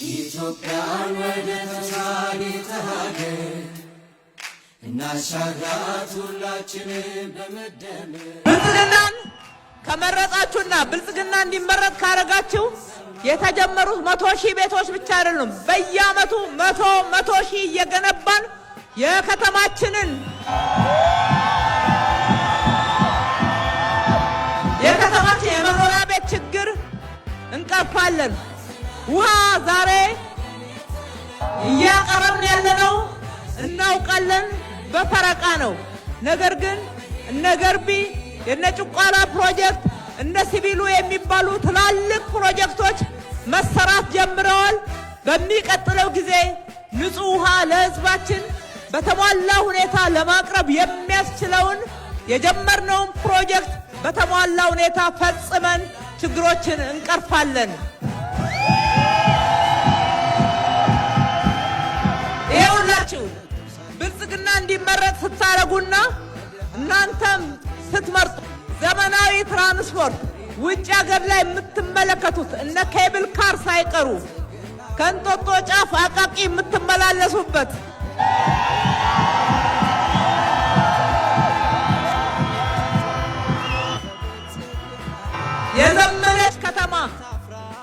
ኢትዮጵያን ወደ ተሳሪተ ሀገር እናሻግራት ሁላችንም በመደመር። ብልጽግናን ከመረጣችሁና ብልጽግና እንዲመረጥ ካረጋችሁ የተጀመሩት 100,000 ቤቶች ብቻ አይደሉም። በየዓመቱ 100,000 እየገነባን የከተማችንን የመኖሪያ ቤት ችግር እንቀርፋለን። ውሃ ዛሬ እያቀረብን ያለነው እናውቃለን፣ በፈረቃ ነው። ነገር ግን እነ ገርቢ የነ ጭቋላ ፕሮጀክት እነ ሲቪሉ የሚባሉ ትላልቅ ፕሮጀክቶች መሰራት ጀምረዋል። በሚቀጥለው ጊዜ ንጹህ ውሃ ለሕዝባችን በተሟላ ሁኔታ ለማቅረብ የሚያስችለውን የጀመርነውን ፕሮጀክት በተሟላ ሁኔታ ፈጽመን ችግሮችን እንቀርፋለን። ይኸውላችሁ ብልጽግና እንዲመረጥ ስታረጉና እናንተም ስትመርጡ ዘመናዊ ትራንስፖርት ውጭ ሀገር ላይ የምትመለከቱት እነ ኬብል ካር ሳይቀሩ ከእንጦጦ ጫፍ አቃቂ የምትመላለሱበት የዘመነች ከተማ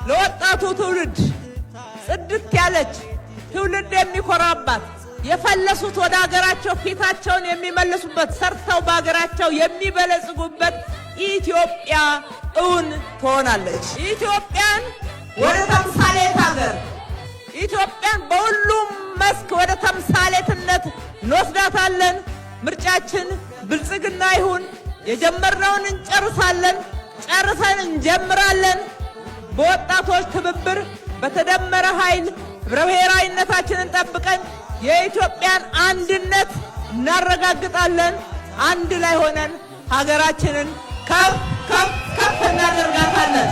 ለወጣቱ ትውልድ ጽድት ያለች ትውልድ የሚኮራባት የፈለሱት ወደ ሀገራቸው ፊታቸውን የሚመልሱበት ሰርተው በሀገራቸው የሚበለጽጉበት ኢትዮጵያ እውን ትሆናለች። ኢትዮጵያን ወደ ተምሳሌት ሀገር ኢትዮጵያን በሁሉም መስክ ወደ ተምሳሌትነት እንወስዳታለን። ምርጫችን ብልጽግና ይሁን። የጀመርነውን እንጨርሳለን፣ ጨርሰን እንጀምራለን። በወጣቶች ትብብር በተደመረ ኃይል ህብረ ብሔራዊነታችንን ጠብቀን የኢትዮጵያን አንድነት እናረጋግጣለን። አንድ ላይ ሆነን ሀገራችንን ከፍ ከፍ ከፍ እናደርጋታለን።